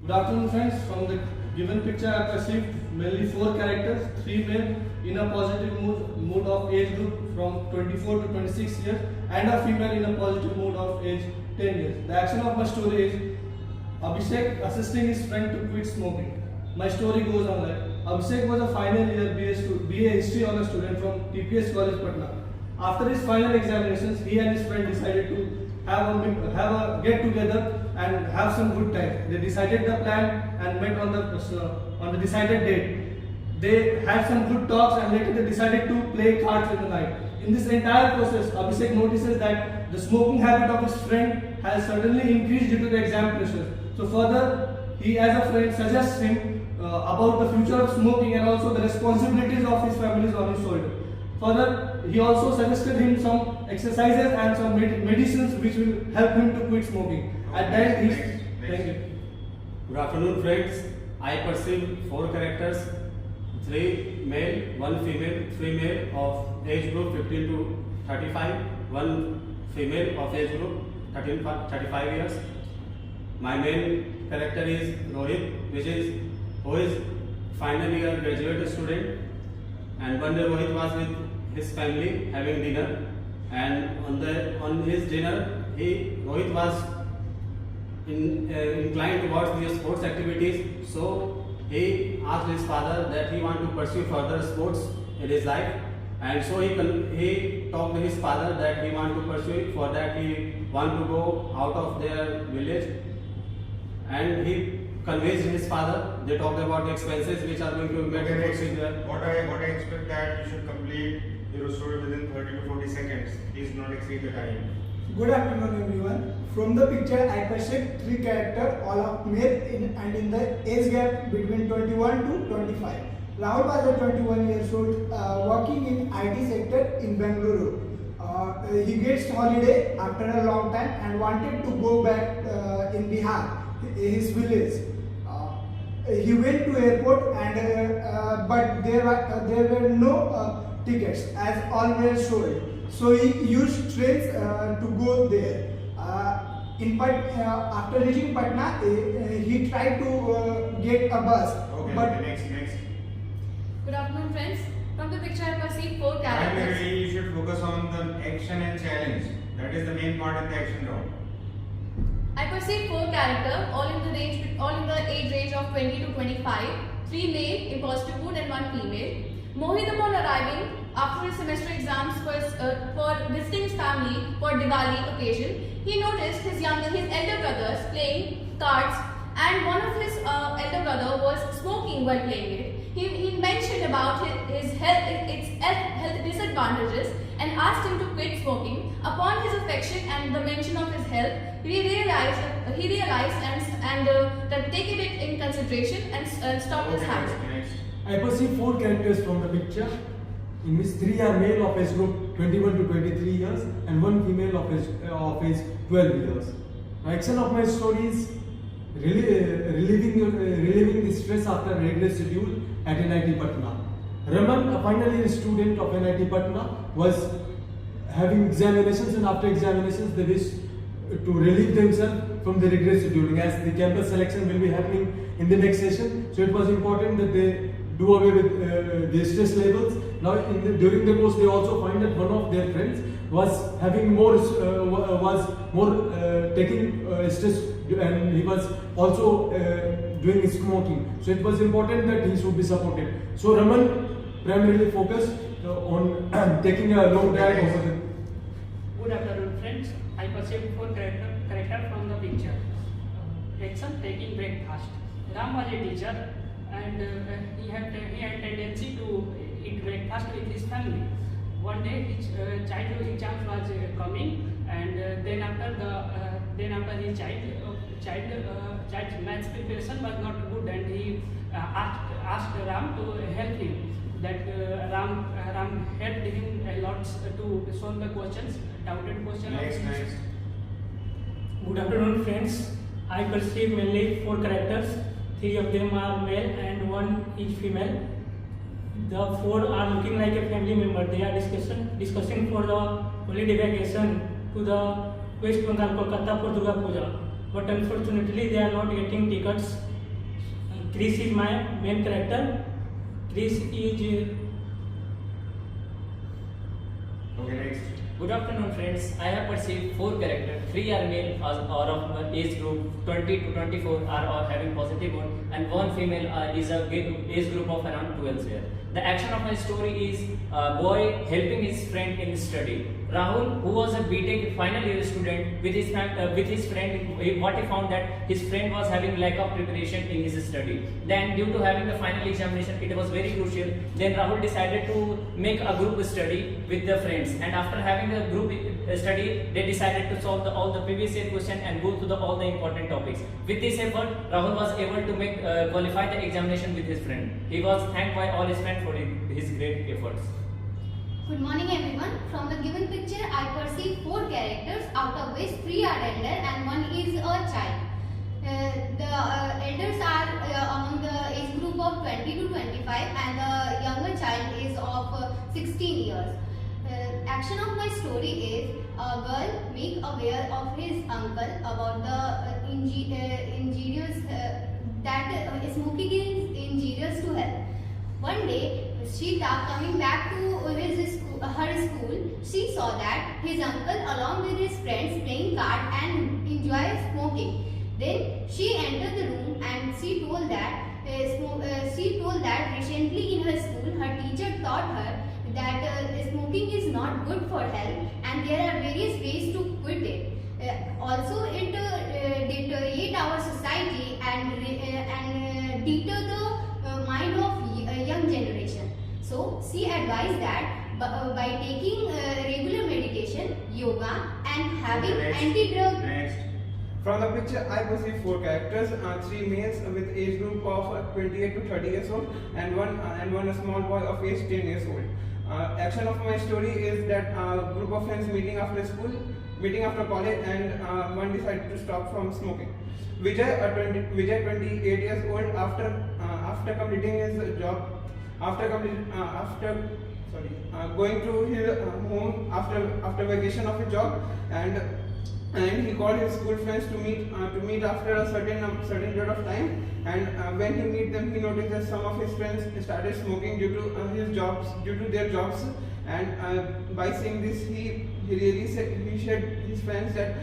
Good afternoon, friends. From the given picture, I perceived mainly four characters, three men in a positive mood of age group from 24 to 26 years, and a female in a positive mood of age 10 years. The action of my story is Abhishek assisting his friend to quit smoking. My story goes on like Abhishek was a final year BA History honor student from TPS College, Patna. After his final examinations, he and his friend decided to have a get together and have some good time. They decided the plan and met on the decided date. They had some good talks and later they decided to play cards in the night. In this entire process, Abhishek notices that the smoking habit of his friend has suddenly increased due to the exam pressure. So further, he as a friend suggests him about the future of smoking and also the responsibilities of his family on his shoulder. Further, he also suggested him some exercises and some medicines which will help him to quit smoking. At that, thank you. Good afternoon, friends. I perceive four characters: three male, one female, three male of age group 15 to 35, one female of age group 35 years. My main character is Rohit, who is final year graduate student. And one day Rohit was with his family having dinner, and on his dinner Rohit was inclined towards the sports activities. So he asked his father that he want to pursue further sports in his life, and so he talked to his father that he want to pursue it. For that he want to go out of their village, and he convinced his father. They talked about the expenses which are going to be made. What I expect that you should complete your story within 30 to 40 seconds. Please not exceed the time. Good afternoon, everyone. From the picture, I perceived three characters, all of male and in the age gap between 21 to 25. Rahul was a 21 years old, working in IT sector in Bengaluru. He gets holiday after a long time and wanted to go back in Bihar, his village. He went to airport and but there were no tickets as always sold. So he used trains to go there. After reaching Patna, he tried to get a bus. Okay, but next. Good afternoon, friends. From the picture, I perceive four characters. Primarily, you should focus on the action and challenge. That is the main part of the action round. I perceive four characters, all in the age range of 20 to 25, three male in positive mood and one female. Mohit, upon arriving after his semester exams for visiting his family for Diwali occasion, he noticed his elder brothers playing cards, and one of his elder brother was smoking while playing it. He mentioned about his health disadvantages and asked him to quit smoking. Upon his affection and the mention of his health, he realized that taking it in consideration and stopped his habit. I perceive four characters from the picture, in which three are male of age group 21 to 23 years and one female of age 12 years. The action of my story is relieving the stress after regular schedule at NIT Patna. Raman, a final year student of NIT Patna, was having examinations, and after examinations they wish to relieve themselves from the regular scheduling, as the campus selection will be happening in the next session. So it was important that they do away with the stress levels. Now during the course they also find that one of their friends was having taking stress, and he was also doing smoking. So it was important that he should be supported. So Raman primarily focused on taking a long drive over the. Good afternoon, friends. I perceive four character from the picture. Action: taking breakfast. Ram was a teacher, and he had tendency to eat breakfast with his family. One day his childhood exams was coming, and then after his child's maths preparation was not good, and he asked Ram to help him. That Ram helped him a lot to solve the questions, doubted questions. Next. Good afternoon, friends. I perceive mainly four characters. Three of them are male and one is female. The four are looking like a family member. They are discussing for the holiday vacation to the West Bengal, Kolkata for Durga Puja. But unfortunately, they are not getting tickets Chris is my main character. Chris is Okay, next. Good afternoon, friends. I have perceived 4 characters. 3 are male or of age group 20 to 24 are having positive mood, and 1 female is a age group of around 12 years. The action of my story is a boy helping his friend in study. Rahul, who was a BTech final year student, with his friend, what he found that his friend was having lack of preparation in his study. Then, due to having the final examination, it was very crucial. Then Rahul decided to make a group study with the friends, and after having a group study, they decided to solve all the previous year question and go through all the important topics. With this effort, Rahul was able to qualify the examination with his friend. He was thanked by all his friends for his great efforts. Good morning everyone. From the given picture, I perceive 4 characters, out of which 3 are elder and 1 is a child. The elders are among the age group of 20 to 25 and the younger child is of 16 years. Action of my story is a girl make aware of his uncle about the injurious that smoking is injurious to health. One day, Sheeta coming back to her school, she saw that his uncle along with his friends playing cards and enjoy smoking. Then she entered the room and she told that recently in her school her teacher taught her that smoking is not good for health and there are various ways to quit it. Also, it deteriorate our society and deter the mind of young generation. So she advised that by taking regular meditation, yoga and having anti-drug. Next. From the picture, I perceive 4 characters, 3 males with age group of 28 to 30 years old and one small boy of age 10 years old. Action of my story is that a group of friends meeting after school, meeting after college, and one decided to stop from smoking. Vijay, 28 years old, after completing his job, going to his home after vacation of his job, and he called his school friends to meet after a certain period of time. And when he meet them, he noticed that some of his friends started smoking due to their jobs. And by seeing this, he said his friends that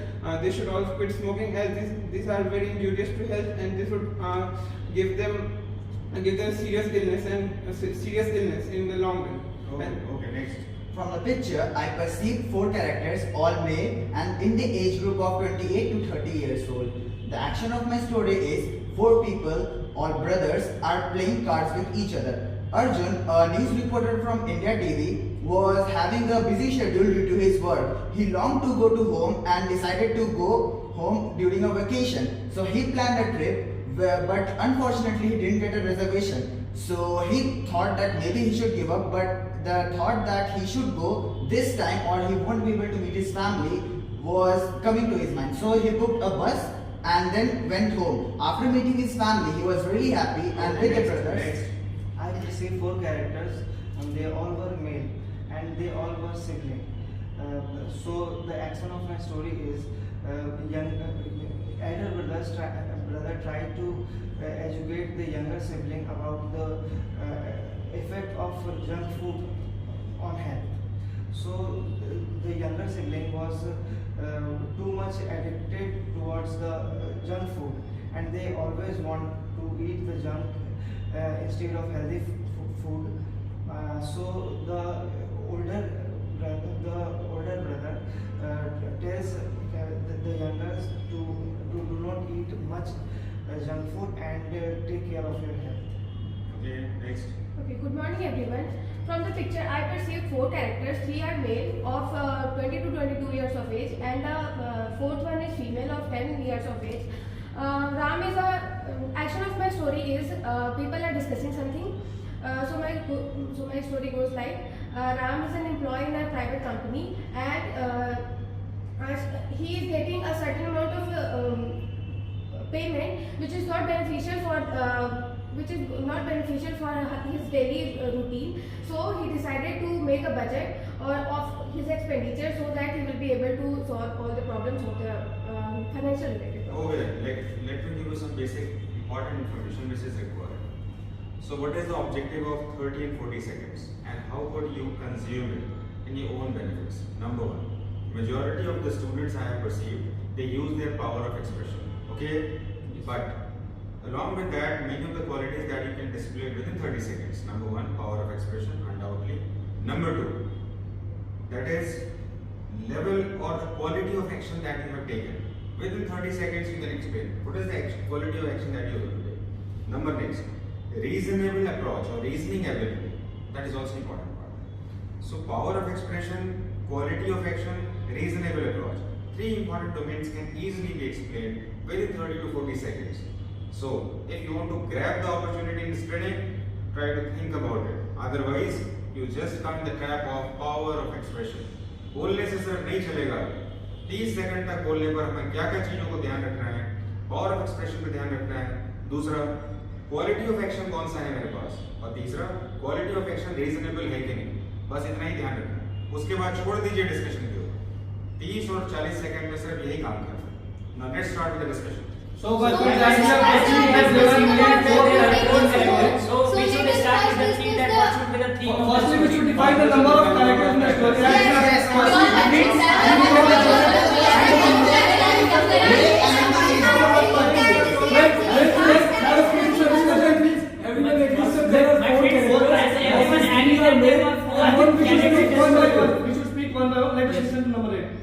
they should also quit smoking, as these are very injurious to health, and this would give them serious illness in the long run. Okay, next. From the picture, I perceive 4 characters, all male and in the age group of 28 to 30 years old. The action of my story is 4 people, all brothers, are playing cards with each other. Arjun, a news reporter from India TV, was having a busy schedule due to his work. He longed to go to home and decided to go home during a vacation. So he planned a trip, but unfortunately he didn't get a reservation. So he thought that maybe he should give up, but the thought that he should go this time or he won't be able to meet his family was coming to his mind. So he booked a bus and then went home. After meeting his family, he was really happy, and with the brothers. I perceive 4 characters and they all were male and they all were siblings. So the action of my story is elder brother tried to educate the younger sibling about the effect of junk food on health. So the younger sibling was too much addicted towards the junk food, and they always want to eat the junk instead of healthy food. So the older brother tells the youngers to do not eat much junk food and take care of your health. Okay, next. Okay, good morning everyone. From the picture, I perceive 4 characters. 3 are male of 20 to 22 years of age, and the 4th one is female of 10 years of age. Ram is action of my story is people are discussing something. So my story goes like Ram is an employee in a private company, and he is getting a certain amount of payment which is not beneficial for his daily routine. So he decided to make a budget of his expenditure so that he will be able to solve all the problems of the financial related problems. Okay, let me give you some basic important information which is required. So what is the objective of 30 and 40 seconds and how could you consume it in your own benefits? Number one, majority of the students I have perceived, they use their power of expression, okay? But along with that, many of the qualities that you can display within 30 seconds. Number one, power of expression, undoubtedly. Number two, that is level or the quality of action that you have taken. Within 30 seconds, you can explain what is the quality of action that you are going to take. Number next, reasonable approach or reasoning ability. That is also important part. So power of expression, quality of action, reasonable approach. Three important domains can easily be explained within 30 to 40 seconds. So if you want to grab the opportunity in studying, try to think about it. Otherwise, you just come in the trap of power of expression. बोलने से sir नहीं चलेगा. 30 second तक बोलने पर हमें क्या क्या चीजों को ध्यान रखना है, पावर ऑफ एक्सप्रेशन पे ध्यान रखना है. दूसरा, क्वालिटी ऑफ एक्शन कौन सा है मेरे पास, और तीसरा, क्वालिटी ऑफ एक्शन रीजनेबल है कि नहीं. बस इतना ही ध्यान रखना है. उसके बाद छोड़ दीजिए डिस्कशन के ऊपर. 30 और 40 सेकंड में सिर्फ यही काम करना है. Now let's start with the discussion. So we should start with the theme that what should be the theme. Firstly, we should define the number of characters in the story.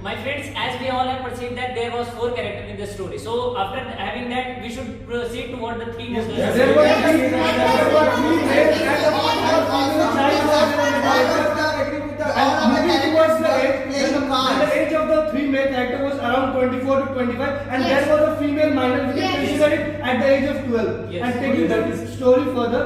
My friends, as we all have perceived that there was 4 characters in the story. So after having that, we should proceed toward the theme of the story. There were three male and moving towards the age of the 3 male character was around 24 to 25, and there was a female minor we can consider it at the age of 12. And taking the story further,